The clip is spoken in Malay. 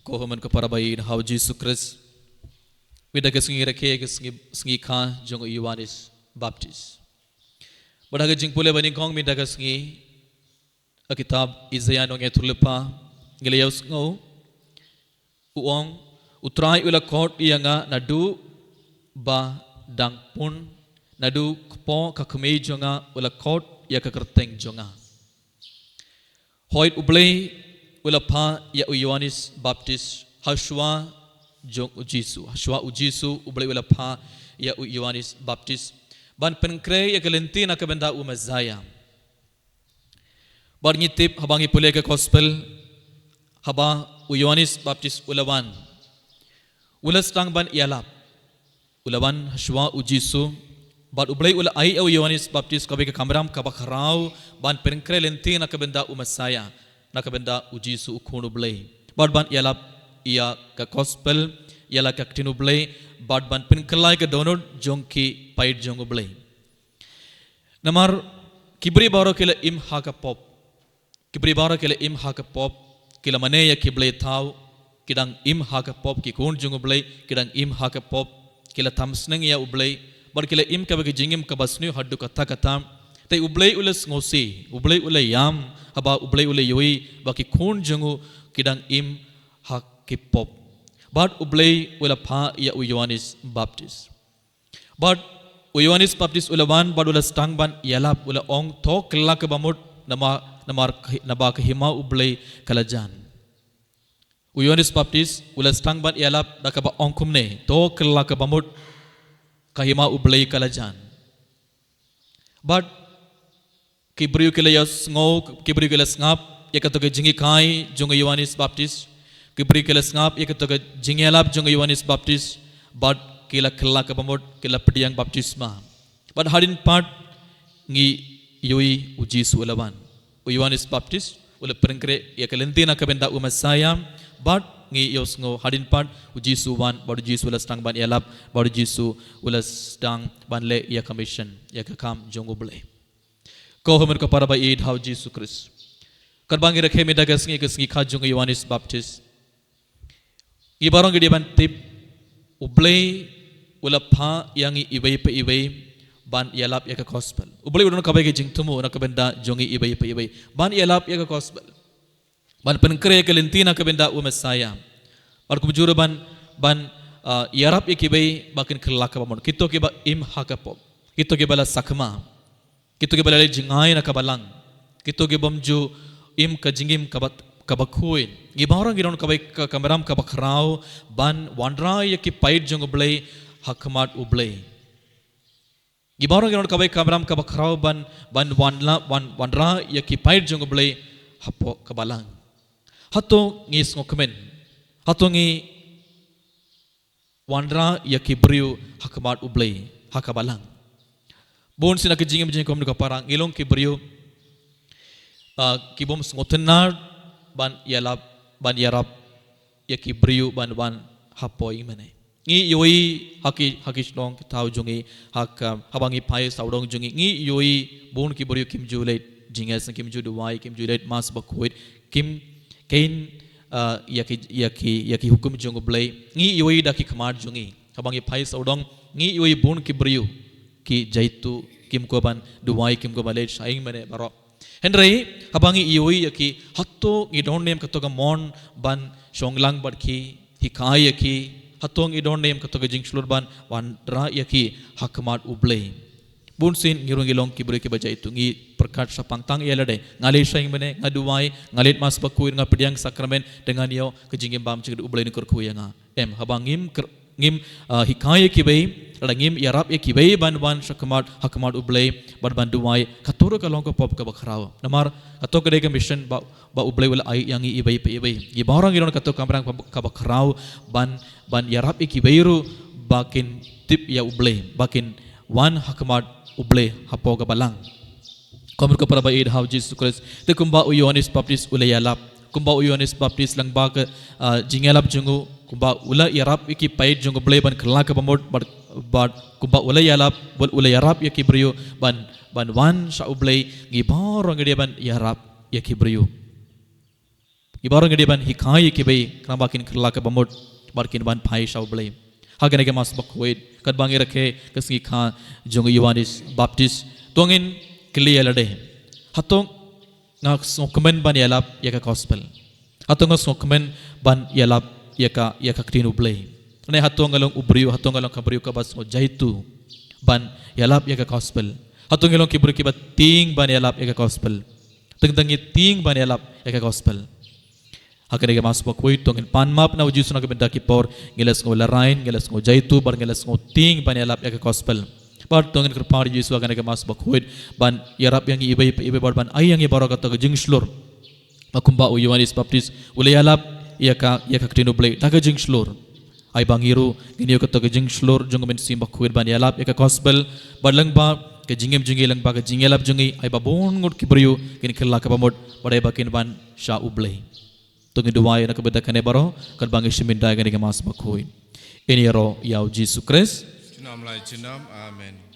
Kohoman ko para bayin how Jesus Christ. Vida kesengi reke kesengi kha jong Yohanes Baptist. Badaga jing pule baning kong mida kesengi a kitab Isaiah nong etulupa ngeliaus ngo uong utrai ula kot ianga nadu ba dang pun nadu kpo kakme jonga ula kot ya kakerteng jonga. Hoit ublei ula pa ya Yohanes Baptist Hashwa jong ujisu Hashwa ujisu ublei ula pa ya Yohanes Baptist ban penkre ya kelenti na kabenda umazaya. Bar ngitip habangi pule ke gospel haba Yohanes Baptist ulawan ulas tang ban ialap ulawan Hashwa ujisu ban ublei ula ai Yohanes Baptist kabe ke kamram kabakarau ban penkre lenti na kabenda umazaya na kabenda ujisu ukunu blei ban ialap ia ka gospel ialah ka tinu blei ban penkelai ke donor jongki pait jong blei namar kibri baro kila im haka pop kibri baro kila im haka pop kila mane ya kiblei tau kidang im haka pop ki kun jong blei kidang im haka pop kila tamsneng ya ublei bar kila im ka bagi jingim ka basnu haddu kata kata te ublei ulas ngosi ublei ulai yam haba ublei ulai yoi baki kun jongu kidang im hak ki pop but ublei ula pa ya Yohanes Baptist but Yohanes Baptist ula ban but ula stang ban yalap ula ong to kala ke bamut namar naba ke hima ublei kalajan Yohanes Baptist ula stang ban yalap dakaba ong kumne to kala ke bamut kahima ublei kalajan but kibriu kila yas ngau kibriu kila ngap yakatoke jingi kai jong Yohanes Baptist kibri kila ngap yakatoke jingi alap jong Yohanes Baptist but kila kala ka bamod kila pediang baptisma but hadin part ngi yoi uji sulawan Yohanes Baptist ula perengkre yakalendina ka benda umasaya but ngi yosngo hadin part uji suwan baru uji sula stang ban yalap baru uji su ula stang ban le ya commission ya kam jong ublei ko homer ko para ba id how Jesus Christ karbangi rakhe me daga sngi kha jong Yohanes Baptist ibarong gidi ban tip ublei ula pha yang ibai pe ibai ban yalap ya ka gospel ublei udon ka bai ge jingtumu na ka benda jongi ibai pe ibai ban yalap ya ka gospel ban penkre ke lentina ka benda umasaya par kumjuru ban yarap ya kibai bakin kelaka bamon kito ke ba im hakapop kito ke bala sakma kito ke bala jingai na kabalang kito ke bamju im ka jingim kabakhuin gibarang giron kabai kameram kabakrau ban wandra ya ki pait jong ublei hakmat ublei gibarang giron kabai kameram kabakrau ban wandra ya ki pait jong ublei hapo kabalang hato ngis ngokmen hato ngi wandra ya ki briu hakmat ublei hakabalang bon sina ke jingim jing kom ka parang ilong ki briu kibom ngotenar ban yarap ya ki briu ban hapoi mane ngi yoi haki stong tau jungi habangi pai saudong jungi ngi yoi bon ki briu kim julai jingas kim ju duwai kim julai mas bakuit kim kain yaki hukum jong blai ngi yoi daki khamar jungi habangi pai saudong ngi yoi bon ki briu ki jaitu kim ko ban duwai kim ko balai saing mane baro Henry habangi ioi yaki hatto idon name katoga mon ban shonglang barki hikai yaki hatong idon name katoga jingslur ban wandra yaki hakmat ublei bunsin ngirung ilong kibri ke baja itu ngi perkat sapangtang yelade ngalai saing mane ngaduwai ngalit mas bakuin ngapediang sakramen dengan yo kejingim bam cing ublei ni kurku yanga habangim ngim hikai kibai ngim yarap kibai ban hakmat ublei ban duwai katuru kalong ko pop ka bakrao namar atok de mission ba ublei wala ai yangi ibai pe ibai gibarang giron katok kamrang ka bakrao ban yarap kibairu bakin tip ya ublei bakin wan hakmat ublei hapo ka balang komur ko para ba id how Jesus Christ te kumba Yohanes Baptist ulai yalap kumba Yohanes Baptist lang ba ka jingalap jungu kumba ula yarap iki pait jong blei ban kala ka bamod bad kumba ula yarap ya kibriyo ban wan sa ublei gibarong gede ban yarap ya kibriyo Ibarang gede ban hikai kibai kerabakin kerla ke bamut barkin ban pai shau blai. Hagan ke mas bakwait kat bangi rakhe kasngi kha jong Yohanes Baptis tongin clear lade. Hatong ngak sokmen ban yalap yaka gospel. Hatong ngak sokmen ban yalap yaka ktinu blai. Ne hatong ngalong ubriu hatong ngalong kabriu ka bas ngo jaitu ban yalap yaka gospel. Hatong ngalong kibru kibat ting ban yalap yaka gospel. Teng-tengi ting ban yalap yaka gospel. Hakan ke mas bakwait tongin panmap na uji sunag benda kipor ngelas ngo larain ngelas ngo jaitu bar ngelas ngo ting ban yalap yaka gospel. Bar tongin kerpar Yesu hakan ke mas bakwait ban yarap yang ibai bar ban ay yang ibaro kata jing slur. Makumba u Yohanes Baptis ule yalap yaka ktinu blai taga jing slur. Ay bangiru gini kata jing slur jong men sim bakwait ban yalap yaka gospel bar langba ke jingem jungi langba ke jingelap jungi ay babon ngut kibriu gini kerla ka pamot bar ay bakin ban sha ublai. Tunggu dua yang nak berdekat ni baru kan bangsa semindai kan ikan mas bakui. Ini ro yau Jesus Christ. Amen.